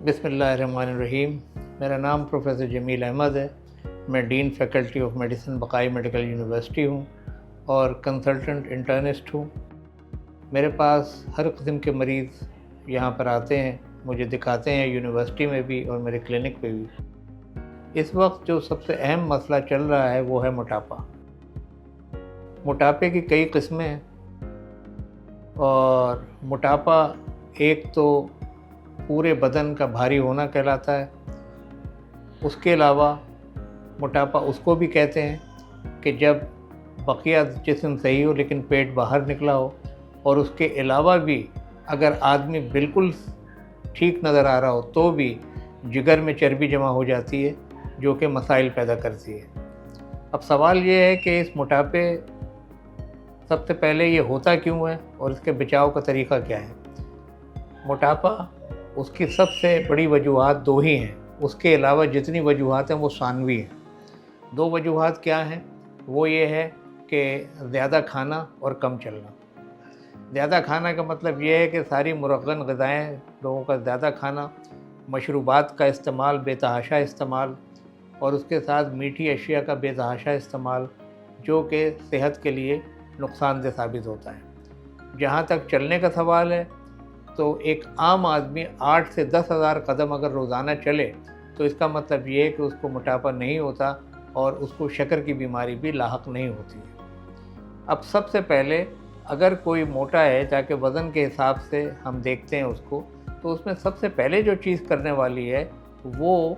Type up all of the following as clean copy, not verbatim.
बिस्मिल्लाहिर्रहमानिर्रहीम। मेरा नाम प्रोफेसर जमील अहमद है। मैं dean faculty of medicine Baqai medical university हूँ और कंसल्टेंट इंटर्निस्ट हूँ। मेरे पास हर किस्म के मरीज़ यहाँ पर आते हैं, मुझे दिखाते हैं, यूनिवर्सिटी में भी और मेरे क्लिनिक पे भी। इस वक्त जो सबसे अहम मसला चल रहा है वो है मोटापा। मोटापे की कई किस्में हैं और मोटापा एक तो पूरे बदन का भारी होना कहलाता है। उसके अलावा मोटापा उसको भी कहते हैं कि जब बकिया जिस्म सही हो लेकिन पेट बाहर निकला हो, और उसके अलावा भी अगर आदमी बिल्कुल ठीक नज़र आ रहा हो तो भी जिगर में चर्बी जमा हो जाती है जो कि मसाइल पैदा करती है। अब सवाल ये है कि इस मोटापे सबसे पहले ये होता क्यों है और इसके बचाव का तरीका क्या है। मोटापा उसकी सबसे बड़ी वजूहात दो ही हैं, उसके अलावा जितनी वजूहात हैं वो सानवी हैं। दो वजूहात क्या हैं? वो ये है कि ज़्यादा खाना और कम चलना। ज़्यादा खाना का मतलब ये है कि सारी मुरगन ग़िज़ाएँ लोगों का ज़्यादा खाना, मशरूबात का इस्तेमाल, बेतहाशा इस्तेमाल, और उसके साथ मीठी अशिया का बेतहाशा इस्तेमाल जो कि सेहत के लिए नुकसानदेह साबित होता है। जहाँ तक चलने का सवाल है तो एक आम आदमी 8 से 10 हज़ार कदम अगर रोज़ाना चले तो इसका मतलब ये है कि उसको मोटापा नहीं होता और उसको शक्कर की बीमारी भी लाहक नहीं होती है। अब सबसे पहले अगर कोई मोटा है, ताकि वज़न के हिसाब से हम देखते हैं उसको, तो उसमें सबसे पहले जो चीज़ करने वाली है वो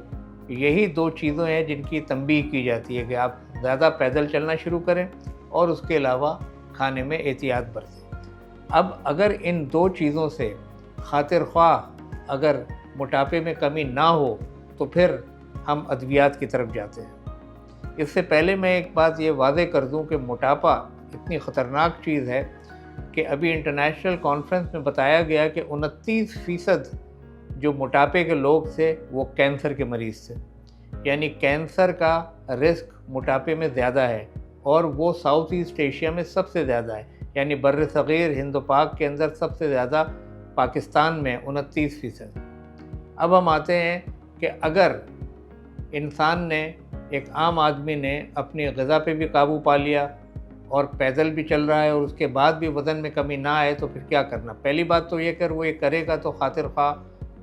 यही दो चीज़ें हैं जिनकी तंबीह की जाती है कि आप ज़्यादा पैदल चलना शुरू करें और उसके अलावा खाने में एहतियात बरतें। अब अगर इन दो चीज़ों से खातिर ख्वाह अगर मोटापे में कमी ना हो तो फिर हम अद्वियात की तरफ जाते हैं। इससे पहले मैं एक बात ये वाज़े कर दूं कि मोटापा इतनी ख़तरनाक चीज़ है कि अभी इंटरनेशनल कॉन्फ्रेंस में बताया गया कि 29% जो मोटापे के लोग थे वो कैंसर के मरीज़ थे। यानी कैंसर का रिस्क मोटापे में ज़्यादा है और वो साउथ ईस्ट एशिया में सबसे ज़्यादा है। यानी बर्र सग़ीर हिंद पाक के अंदर सबसे ज़्यादा पाकिस्तान में 29%। अब हम आते हैं कि अगर इंसान ने, एक आम आदमी ने अपनी ग़िज़ा पे भी काबू पा लिया और पैदल भी चल रहा है और उसके बाद भी वज़न में कमी ना आए तो फिर क्या करना। पहली बात तो ये कि वो ये करेगा तो खातिर ख्वाह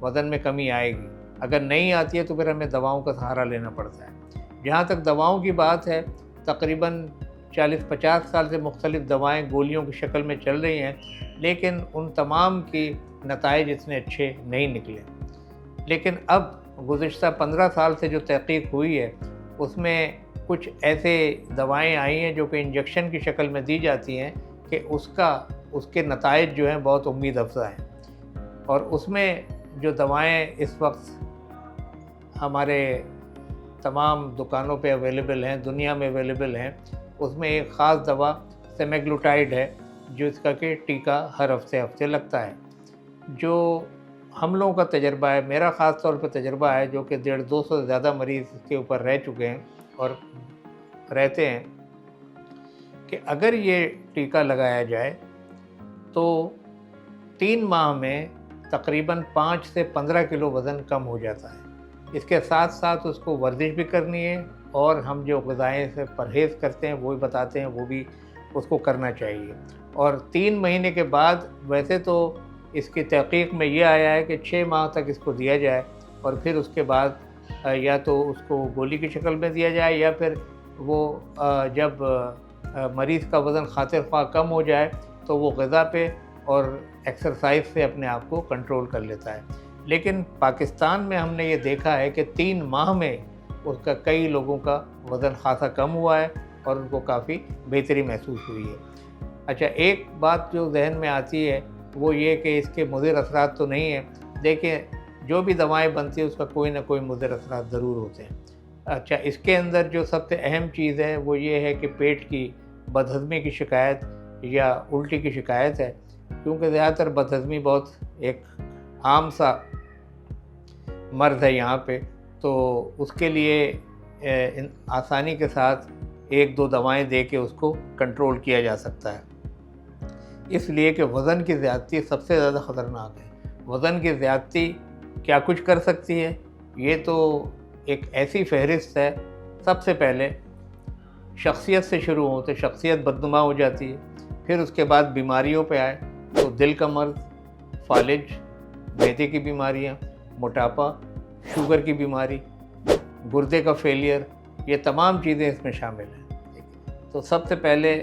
वज़न में कमी आएगी। अगर नहीं आती है तो फिर हमें दवाओं का सहारा लेना पड़ता है। जहाँ तक दवाओं की बात है, तकरीबन 40-50 साल से मुख्तलिफ़ दवाएँ गोलियों की शक्ल में चल रही हैं, लेकिन उन तमाम की नताइज इतने अच्छे नहीं निकले। लेकिन अब गुज़िश्ता 15 साल से जो तहक़ीक़ हुई है उसमें कुछ ऐसे दवाएँ आई हैं जो कि इंजेक्शन की शक्ल में दी जाती हैं कि उसके नताइज जो हैं बहुत उम्मीद अफ़ज़ा हैं। और उसमें जो दवाएँ इस वक्त हमारे तमाम दुकानों पे अवेलेबल हैं, दुनिया में अवेलेबल हैं, उसमें एक ख़ास दवा सेमेग्लुटाइड है जिसका कि टीका हर हफ्ते लगता है। जो हम लोगों का तजर्बा है, मेरा ख़ास तौर पर तजर्बा है जो कि 150-200 से ज़्यादा मरीज़ के ऊपर रह चुके हैं और रहते हैं, कि अगर ये टीका लगाया जाए तो 3 माह में तकरीबन 5 से 15 किलो वज़न कम हो जाता है। इसके साथ साथ उसको वर्जिश भी करनी है और हम जो ग़िज़ाएँ से परहेज़ करते हैं वो भी बताते हैं, वो भी उसको करना चाहिए। और 3 महीने के बाद वैसे तो इसकी तहक़ीक़ में ये आया है कि 6 माह तक इसको दिया जाए और फिर उसके बाद या तो उसको गोली की शक्ल में दिया जाए या फिर वो जब मरीज़ का वज़न खातिर ख्वाह कम हो जाए तो वो ग़िज़ा पे और एक्सरसाइज से अपने आप को कंट्रोल कर लेता है। लेकिन पाकिस्तान में हमने ये देखा है कि 3 माह में उसका कई लोगों का वज़न खासा कम हुआ है और उनको काफ़ी बेहतरी महसूस हुई है। अच्छा, एक बात जो जहन में आती है वो ये कि इसके मुज़िर असरात तो नहीं है। देखिए, जो भी दवाएं बनती है उसका कोई ना कोई मुज़िर असरात ज़रूर होते हैं। अच्छा, इसके अंदर जो सबसे अहम चीज़ है वो ये है कि पेट की बदहज़मी की शिकायत या उल्टी की शिकायत है, क्योंकि ज़्यादातर बदहज़मी बहुत एक आम सा मर्ज़ है यहाँ पे, तो उसके लिए आसानी के साथ 1-2 दवाएं दे के उसको कंट्रोल किया जा सकता है। इसलिए कि वज़न की ज़्यादती सबसे ज़्यादा ख़तरनाक है। वज़न की ज़्यादती کیا کچھ کر سکتی ہے؟ یہ تو ایک ایسی فہرست ہے. سب سے پہلے شخصیت سے شروع ہو تو شخصیت بدنما ہو جاتی ہے. پھر اس کے بعد بیماریوں پہ آئے تو دل کا مرض، فالج، معدے کی بیماریاں، موٹاپا، شوگر کی بیماری، گردے کا فیلئر، یہ تمام چیزیں اس میں شامل ہیں. تو سب سے پہلے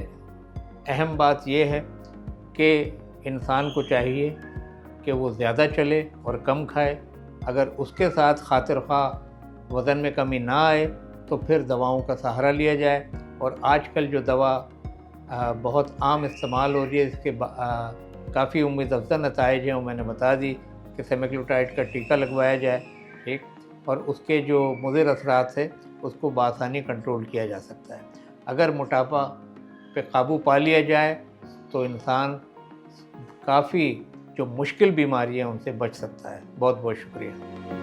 اہم بات یہ ہے کہ انسان کو چاہیے کہ وہ زیادہ چلے اور کم کھائے. اگر اس کے ساتھ خاطر خواہ وزن میں کمی نہ آئے تو پھر دواؤں کا سہارا لیا جائے. اور آج کل جو دوا بہت عام استعمال ہو رہی ہے، اس کے کافی امید افزا نتائج ہیں، وہ میں نے بتا دی کہ سیمیگلوٹائڈ کا ٹیکہ لگوایا جائے، ٹھیک، اور اس کے جو مضر اثرات ہیں اس کو بآسانی کنٹرول کیا جا سکتا ہے. اگر موٹاپا پہ قابو پا لیا جائے تو انسان کافی جو مشکل بیماریاں ان سے بچ سکتا ہے. بہت بہت شکریہ.